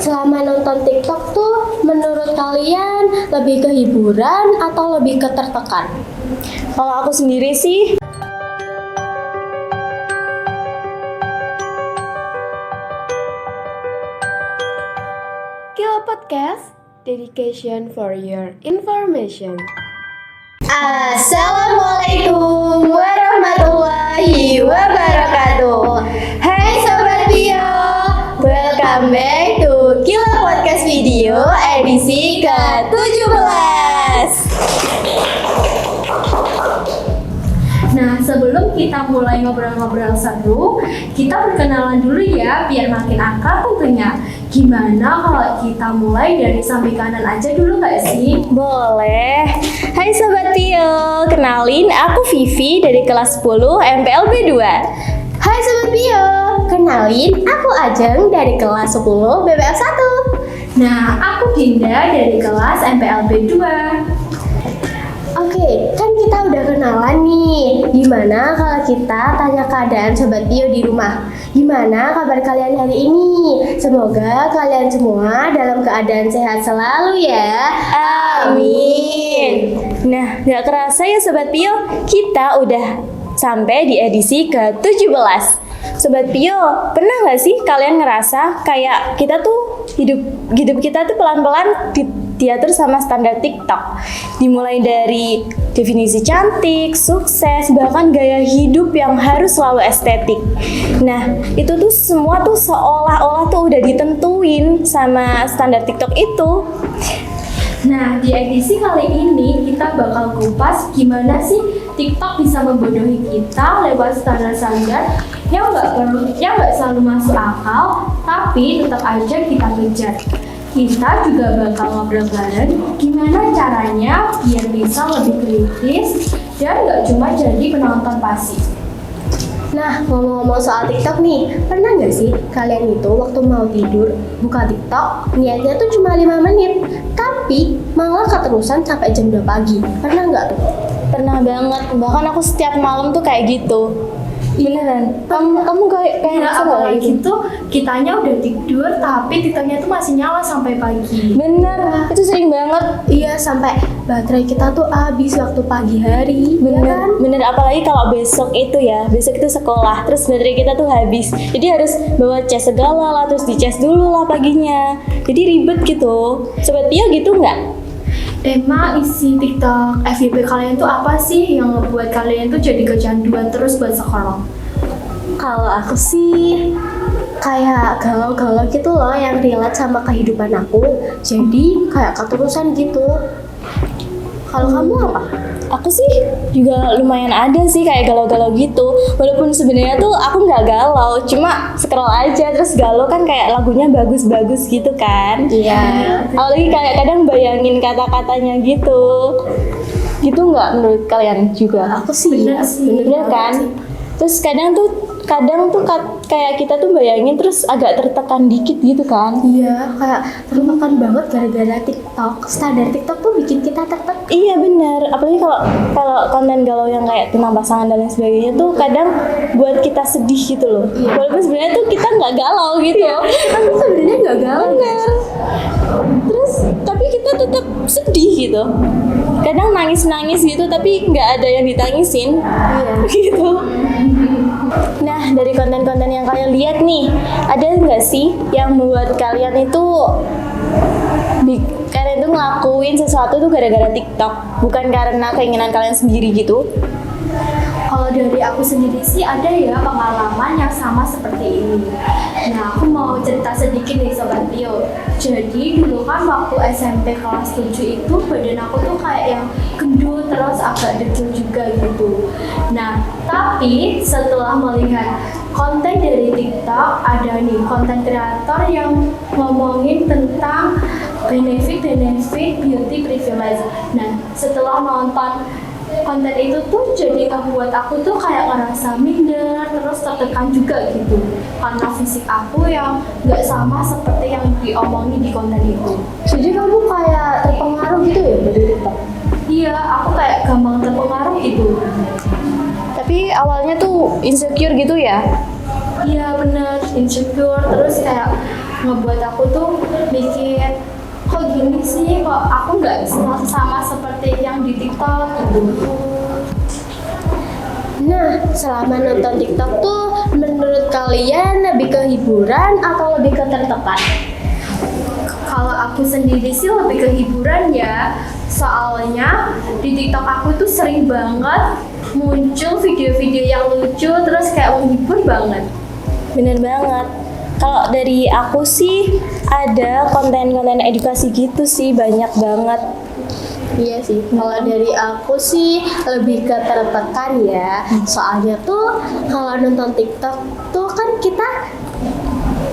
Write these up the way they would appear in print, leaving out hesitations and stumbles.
selama nonton TikTok tuh menurut kalian lebih ke hiburan atau lebih ke tertekan? Kalau aku sendiri sih, Kilo Podcast, dedication for your information. Assalamualaikum warahmatullahi wabarakatuh. Hai Sobat Bio, welcome back to Kilo Podcast Video edisi ke-17. Nah, sebelum kita mulai ngobrol-ngobrol seru, kita perkenalan dulu ya, biar makin akrab tentunya. Gimana kalau kita mulai dari samping kanan aja dulu nggak sih? boleh. Hai Sobat Tio, kenalin aku Vivi dari kelas 10 MPLB 2. Hai Sobat Bio, kenalin aku Ajeng dari kelas 10 BBF 1. Nah, aku Dinda dari kelas MPLB 2. Oke, kan kita udah kenalan nih. Gimana kalau kita tanya keadaan Sobat Bio di rumah? Gimana kabar kalian hari ini? Semoga kalian semua dalam keadaan sehat selalu ya. Amin. Nah, gak kerasa ya Sobat Pio, kita udah sampai di edisi ke-17. Sobat Pio, pernah gak sih kalian ngerasa kayak kita tuh hidup kita tuh pelan-pelan diatur sama standar TikTok. Dimulai dari definisi cantik, sukses, bahkan gaya hidup yang harus selalu estetik. Nah, itu tuh semua tuh seolah-olah tuh udah ditentuin sama standar TikTok itu. Nah, di edisi kali ini kita bakal kupas gimana sih TikTok bisa membodohi kita lewat standar-standar yang nggak selalu masuk akal, tapi tetap aja kita kejar. Kita juga bakal ngobrol bareng gimana caranya biar bisa lebih kritis dan nggak cuma jadi penonton pasif. Nah, ngomong-ngomong soal TikTok nih, pernah nggak sih kalian itu waktu mau tidur buka TikTok, niatnya tuh cuma 5 menit, tapi malah keterusan sampai jam 2 pagi. Pernah nggak tuh? Pernah banget, bahkan aku setiap malam tuh kayak gitu. Beneran? Kamu kayak Ya, ngerasa nggak kayak apalagi gitu? tuh kitanya udah tidur tapi TikToknya tuh masih nyala sampai pagi. Bener, itu sering banget. Iya, sampai baterai kita tuh habis waktu pagi hari. Bener, ya kan? bener, apalagi kalau besok itu sekolah, terus baterai kita tuh habis. Jadi harus bawa cas segala lah, terus dicas dulu lah paginya. Jadi ribet gitu. Sobat Pio gitu nggak? Emang isi TikTok FYP kalian tuh apa sih yang ngebuat kalian tuh jadi kecanduan terus buat scroll? Kalau aku sih kayak galau-galau gitu loh yang relate sama kehidupan aku. Jadi kayak keterusan gitu. Kalau kamu apa? Aku sih juga lumayan ada sih kayak galau-galau gitu. Walaupun sebenarnya tuh aku nggak galau, cuma scroll aja terus galau kan kayak lagunya bagus-bagus gitu kan. Iya. Apalagi kayak kadang bayangin kata-katanya gitu. Gitu nggak menurut kalian juga? Aku sih. Bener sih. Bener kan? Terus kadang tuh kayak kita tuh bayangin terus agak tertekan dikit gitu kan. Iya, kayak termakan banget gara-gara TikTok. Standar TikTok tuh bikin kita tertekan. Iya benar, apalagi kalau konten galau yang kayak tentang pasangan dan lain sebagainya tuh kadang buat kita sedih gitu loh. Iya. Walaupun sebenarnya tuh kita nggak galau gitu. Kita tuh sebenarnya nggak galau. Bener. Terus tapi kita tetap sedih gitu. Kadang nangis-nangis gitu tapi nggak ada yang ditangisin. Iya. Gitu. Nah, dari konten-konten yang kalian lihat nih, ada nggak sih yang membuat kalian itu kalian tuh ngelakuin sesuatu tuh gara-gara TikTok, bukan karena keinginan kalian sendiri gitu? Kalau dari aku sendiri sih ada ya pengalaman yang sama seperti ini. Nah, aku mau cerita sedikit nih Sobat Tio. Jadi dulu kan waktu SMP kelas 7 itu badan aku tuh kayak yang gendut terus agak dekil juga gitu. Nah, tapi setelah melihat konten dari TikTok, ada nih konten kreator yang ngomongin tentang benefit beauty privilege. Nah, setelah nonton konten itu tuh jadi ngebuat aku tuh kayak ngerasa minder terus tertekan juga gitu karena fisik aku yang nggak sama seperti yang diomongin di konten itu. Jadi kamu kayak terpengaruh gitu ya dari TikTok? Iya, aku kayak gampang terpengaruh gitu. Tapi awalnya tuh insecure gitu ya? Iya bener, insecure, terus kayak ngebuat aku tuh mikir kok gini sih, kok aku nggak sama seperti yang di TikTok gitu. Nah, selama nonton TikTok tuh menurut kalian lebih ke hiburan atau lebih ke tertekan? Kalau aku sendiri sih lebih ke hiburan ya, soalnya di TikTok aku tuh sering banget muncul video-video yang lucu terus kayak menghibur banget. Bener banget. Kalau dari aku sih ada konten-konten edukasi gitu sih, banyak banget. Iya sih, kalau dari aku sih lebih ke tertekan ya. Soalnya tuh kalau nonton TikTok tuh kan kita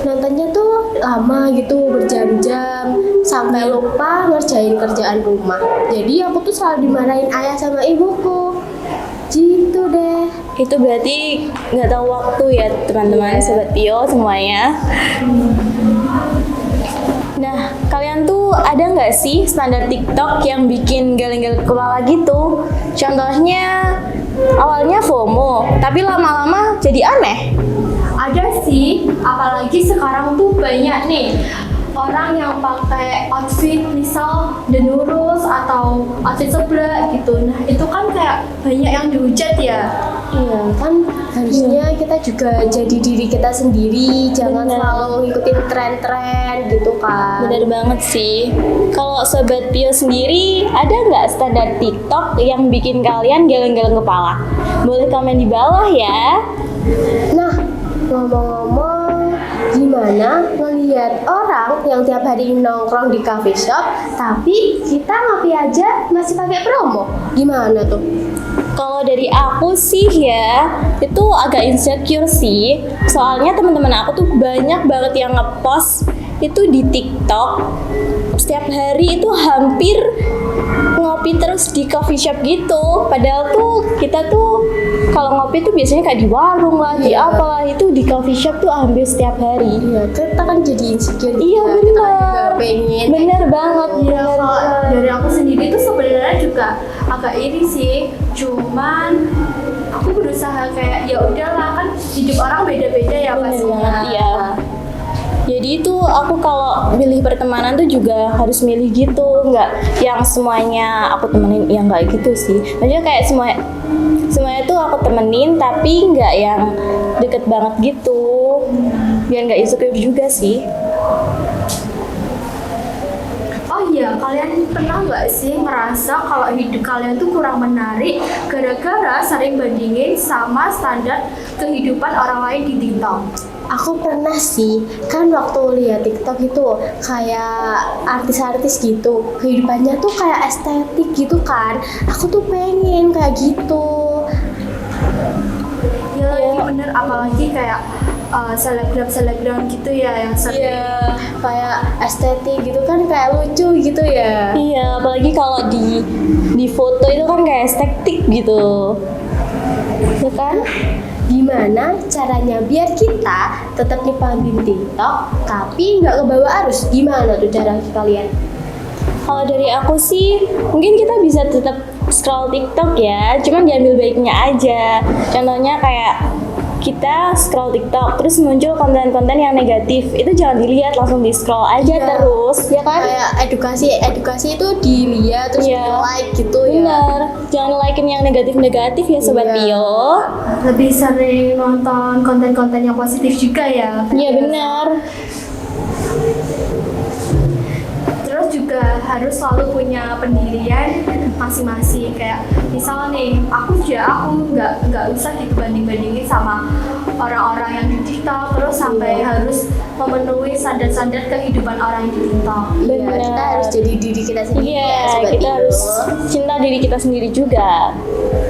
nontonnya tuh lama gitu, berjam-jam sampai lupa ngerjain kerjaan rumah. Jadi aku tuh selalu dimarahin ayah sama ibuku. Gitu deh. Itu berarti nggak tahu waktu ya teman-teman, Iya. Sobat Pio semuanya. Nah, kalian tuh ada nggak sih standar TikTok yang bikin geleng-geleng kepala gitu? Contohnya, awalnya FOMO, tapi lama-lama jadi aneh. Ada sih, apalagi sekarang tuh banyak nih orang yang pakai outfit misal denurus atau outfit sebelah gitu. Nah itu kan kayak banyak yang dihujat ya. Iya kan harusnya kita juga jadi diri kita sendiri, jangan Bener. selalu ngikutin tren-tren gitu kan. Bener banget sih. Kalau Sobat Pio sendiri, ada nggak standar TikTok yang bikin kalian geleng-geleng kepala? Boleh komen di bawah ya. Nah, ngomong-ngomong, gimana ngelihat orang yang tiap hari nongkrong di coffee shop, tapi kita ngopi aja masih pakai promo? Gimana tuh? Kalau dari aku sih ya, itu agak insecure sih. Soalnya teman-teman aku tuh banyak banget yang ngepost itu di TikTok. Setiap hari itu hampir ngopi terus di coffee shop gitu. Padahal tuh kita tuh kalau ngopi tuh biasanya kayak di warung lah, di Iya. apalah, itu di coffee shop tuh hampir setiap hari. Iya, kita kan jadi insecure. Iya, juga. Kita kan bener. juga pengen. Bener banget. Iya, kalau dari aku sendiri tuh sebenarnya juga agak iri sih. Cuman aku berusaha kayak ya udahlah, kan hidup orang beda-beda ya Bener pastinya. banget, iya. Jadi itu aku kalau milih pertemanan tuh juga harus milih gitu, nggak yang semuanya aku temenin, yang nggak gitu sih. Maksudnya kayak semuanya tuh aku temenin, tapi nggak yang deket banget gitu, biar nggak insecure juga sih. Oh iya, kalian pernah nggak sih merasa kalau hidup kalian tuh kurang menarik gara-gara sering bandingin sama standar kehidupan orang lain di TikTok? Aku pernah sih, kan waktu lihat TikTok itu kayak artis-artis gitu, kehidupannya tuh kayak estetik gitu kan. Aku tuh pengen kayak gitu. Ya lagi bener, apalagi kayak selebgram gitu ya yang sering. Iya, kayak estetik gitu kan, kayak lucu gitu ya. Iya, apalagi kalau di foto itu kan kayak estetik gitu, ya kan? Gimana caranya biar kita tetap nyipagin TikTok tapi nggak kebawa arus? Gimana tuh cara kalian? Kalau dari aku sih, mungkin kita bisa tetap scroll TikTok ya, cuman diambil baiknya aja. Contohnya kayak kita scroll TikTok, terus muncul konten-konten yang negatif, itu jangan dilihat, langsung di scroll aja Iya. terus, ya kan? Kayak edukasi itu dilihat terus Iya. di like gitu ya. Bener, jangan like yang negatif-negatif ya Sobat Iya. Pio. Lebih sering nonton konten-konten yang positif juga ya. Iya bener. Terus juga harus selalu punya pendirian masing-masing. Kayak misal nih, aku nggak usah dibanding-bandingin sama orang-orang yang di TikTok, terus sampai harus memenuhi standar-standar kehidupan orang yang di TikTok. Iya, Bener. kita harus jadi diri kita sendiri ya, Iya, Sobat kita Ibu. harus cinta diri kita sendiri juga.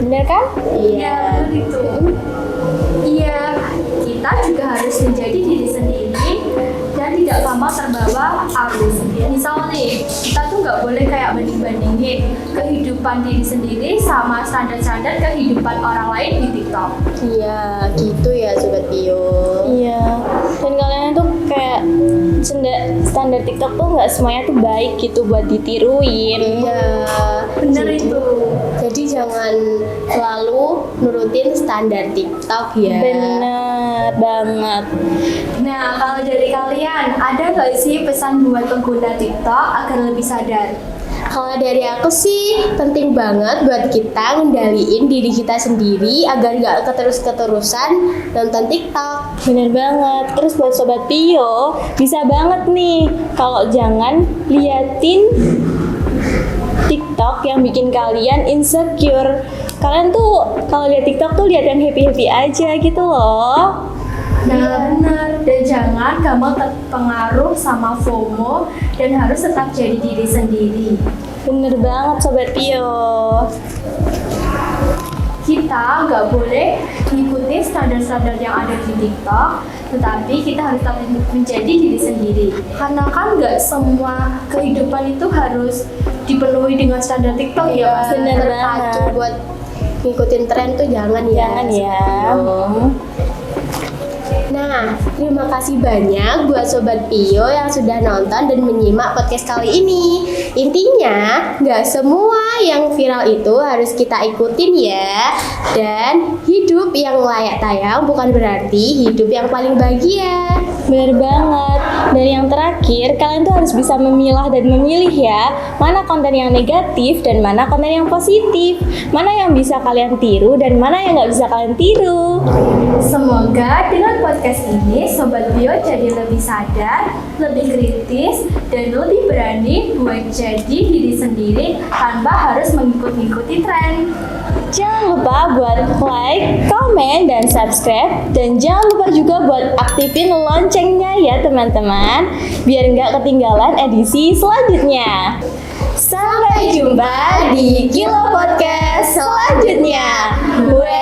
Bener kan? Iya. Betul itu. Iya, kita juga harus menjadi diri sendiri dan tidak gampang terbawa arus. Misal nih, kita tuh nggak boleh kayak banding-bandingin kehidupan diri sendiri sama standar-standar kehidupan orang lain di TikTok. Iya, gitu ya Sobat Pio. Iya. Dan kalian tuh kayak standar TikTok tuh nggak semuanya tuh baik gitu buat ditiruin. Iya. Bener Jadi- itu. Jadi jangan selalu nurutin standar TikTok ya. Bener. Bener banget. Nah, kalau dari kalian, ada nggak sih pesan buat pengguna TikTok agar lebih sadar? Kalau dari aku sih penting banget buat kita ngendaliin diri kita sendiri agar nggak keterusan nonton TikTok. Bener banget. Terus buat Sobat Pio, bisa banget nih kalau jangan liatin TikTok yang bikin kalian insecure. Kalian tuh kalau lihat TikTok tuh lihat yang happy-happy aja gitu loh. Nah, benar. Dan jangan gampang terpengaruh sama FOMO dan harus tetap jadi diri sendiri. Bener banget Sobat Pio. Kita nggak boleh ngikutin standar-standar yang ada di TikTok, tetapi kita harus tetap menjadi diri sendiri. Karena kan nggak semua kehidupan itu harus dipenuhi dengan standar TikTok ya. Mas. bener Terpacu banget. buat ngikutin tren tuh jangan ya. Jangan ya. Nah, terima kasih banyak buat Sobat Pio yang sudah nonton dan menyimak podcast kali ini. Intinya, nggak semua yang viral itu harus kita ikutin ya. Dan hidup yang layak tayang bukan berarti hidup yang paling bahagia. Bener banget. Dan yang terakhir, kalian tuh harus bisa memilah dan memilih ya, mana konten yang negatif dan mana konten yang positif, mana yang bisa kalian tiru dan mana yang nggak bisa kalian tiru. Semoga dengan podcast ini Sobat Bio jadi lebih sadar, lebih kritis, dan lebih berani buat jadi diri sendiri tanpa harus mengikuti tren. Jangan lupa buat like, komen, dan subscribe. Dan jangan lupa juga buat aktifin loncengnya ya teman-teman, biar nggak ketinggalan edisi selanjutnya. Sampai jumpa di Kilo Podcast selanjutnya. Gue